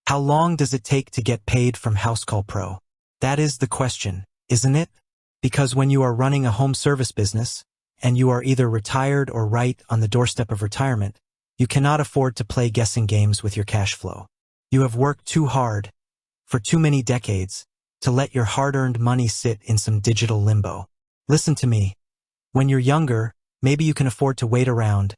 How long does it take to get paid from Housecall Pro? That is the question, isn't it? Because when you are running a home service business, and you are either retired or right on the doorstep of retirement, you cannot afford to play guessing games with your cash flow. You have worked too hard, for too many decades, to let your hard-earned money sit in some digital limbo. Listen to me. When you're younger, maybe you can afford to wait around,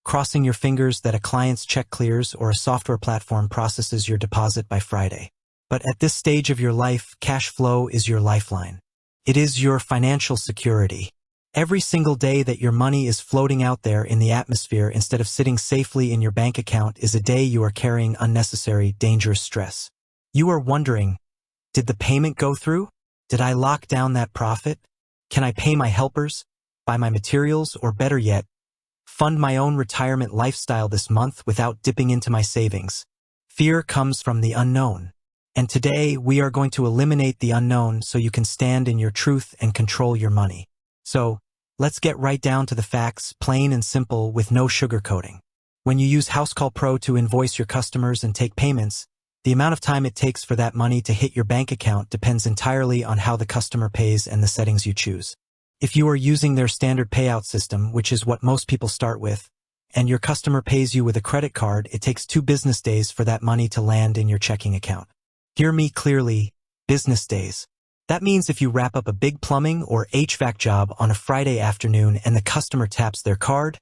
crossing your fingers that a client's check clears or a software platform processes your deposit by Friday. But at this stage of your life, cash flow is your lifeline. It is your financial security. Every single day that your money is floating out there in the atmosphere instead of sitting safely in your bank account is a day you are carrying unnecessary, dangerous stress. You are wondering, did the payment go through? Did I lock down that profit? Can I pay my helpers, buy my materials, or better yet, fund my own retirement lifestyle this month without dipping into my savings? Fear comes from the unknown. And today, we are going to eliminate the unknown so you can stand in your truth and control your money. So, let's get right down to the facts, plain and simple, with no sugarcoating. When you use Housecall Pro to invoice your customers and take payments, the amount of time it takes for that money to hit your bank account depends entirely on how the customer pays and the settings you choose. If you are using their standard payout system, which is what most people start with, and your customer pays you with a credit card, it takes 2 business days for that money to land in your checking account. Hear me clearly, business days. That means if you wrap up a big plumbing or HVAC job on a Friday afternoon and the customer taps their card,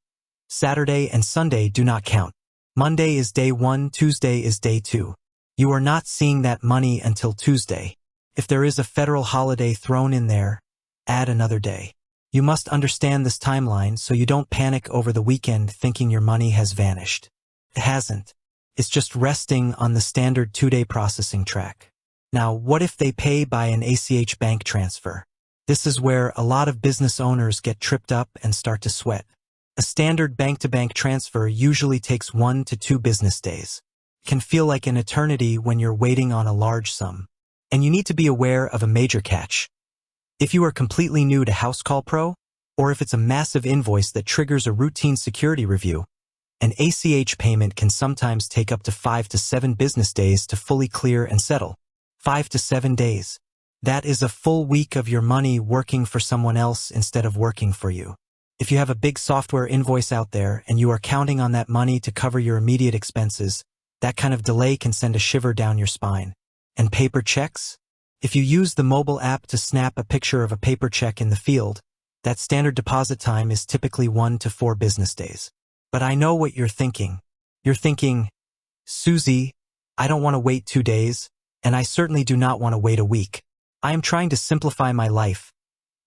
Saturday and Sunday do not count. Monday is day 1, Tuesday is day 2. You are not seeing that money until Tuesday. If there is a federal holiday thrown in there, add another day. You must understand this timeline so you don't panic over the weekend thinking your money has vanished. It hasn't. It's just resting on the standard 2-day processing track. Now, what if they pay by an ACH bank transfer? This is where a lot of business owners get tripped up and start to sweat. A standard bank-to-bank transfer usually takes 1 to 2 business days. It can feel like an eternity when you're waiting on a large sum. And you need to be aware of a major catch. If you are completely new to Housecall Pro, or if it's a massive invoice that triggers a routine security review, an ACH payment can sometimes take up to 5 to 7 business days to fully clear and settle. 5 to 7 days. That is a full week of your money working for someone else instead of working for you. If you have a big software invoice out there and you are counting on that money to cover your immediate expenses, that kind of delay can send a shiver down your spine. And paper checks? If you use the mobile app to snap a picture of a paper check in the field, that standard deposit time is typically 1 to 4 business days. But I know what you're thinking. You're thinking, Susie, I don't want to wait 2 days. And I certainly do not want to wait a week. I am trying to simplify my life,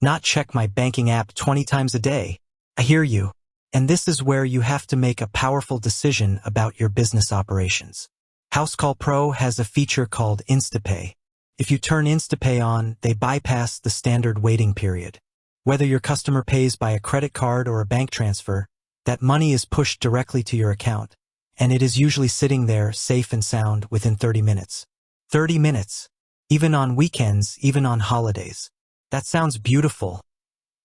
not check my banking app 20 times a day. I hear you. And this is where you have to make a powerful decision about your business operations. Housecall Pro has a feature called InstaPay. If you turn InstaPay on, they bypass the standard waiting period. Whether your customer pays by a credit card or a bank transfer, that money is pushed directly to your account, and it is usually sitting there safe and sound within 30 minutes. 30 minutes. Even on weekends, even on holidays. That sounds beautiful,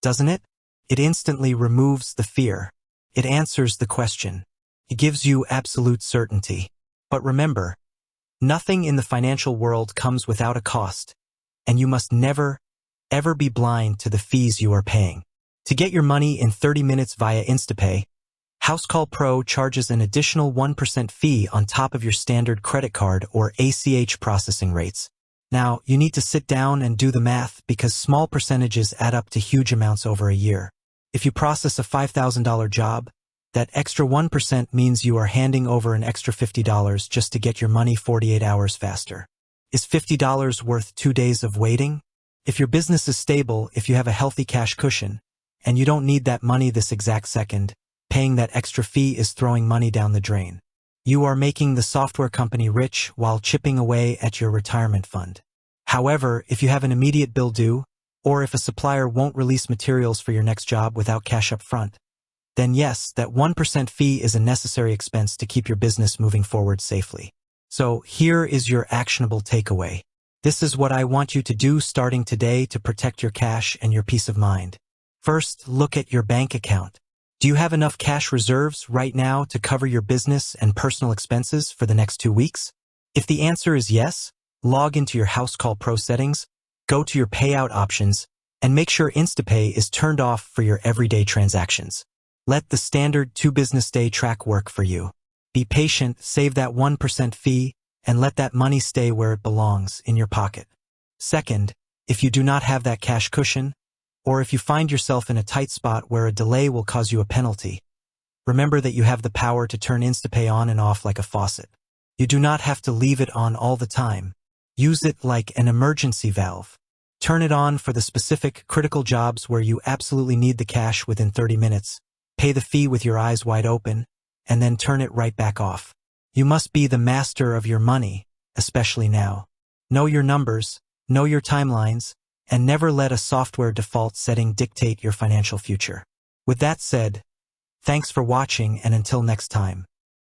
doesn't it? It instantly removes the fear. It answers the question. It gives you absolute certainty. But remember, nothing in the financial world comes without a cost, and you must never, ever be blind to the fees you are paying. To get your money in 30 minutes via InstaPay, Housecall Pro charges an additional 1% fee on top of your standard credit card or ACH processing rates. Now, you need to sit down and do the math because small percentages add up to huge amounts over a year. If you process a $5,000 job, that extra 1% means you are handing over an extra $50 just to get your money 48 hours faster. Is $50 worth 2 days of waiting? If your business is stable, if you have a healthy cash cushion, and you don't need that money this exact second, paying that extra fee is throwing money down the drain. You are making the software company rich while chipping away at your retirement fund. However, if you have an immediate bill due, or if a supplier won't release materials for your next job without cash up front, then yes, that 1% fee is a necessary expense to keep your business moving forward safely. So here is your actionable takeaway. This is what I want you to do starting today to protect your cash and your peace of mind. First, look at your bank account. Do you have enough cash reserves right now to cover your business and personal expenses for the next 2 weeks? If the answer is yes, log into your Housecall Pro settings, go to your payout options, and make sure InstaPay is turned off for your everyday transactions. Let the standard 2-business-day track work for you. Be patient, save that 1% fee, and let that money stay where it belongs, in your pocket. Second, if you do not have that cash cushion, or if you find yourself in a tight spot where a delay will cause you a penalty, remember that you have the power to turn InstaPay on and off like a faucet. You do not have to leave it on all the time. Use it like an emergency valve. Turn it on for the specific, critical jobs where you absolutely need the cash within 30 minutes. Pay the fee with your eyes wide open, and then turn it right back off. You must be the master of your money, especially now. Know your numbers, know your timelines, and never let a software default setting dictate your financial future. With that said, thanks for watching, and until next time.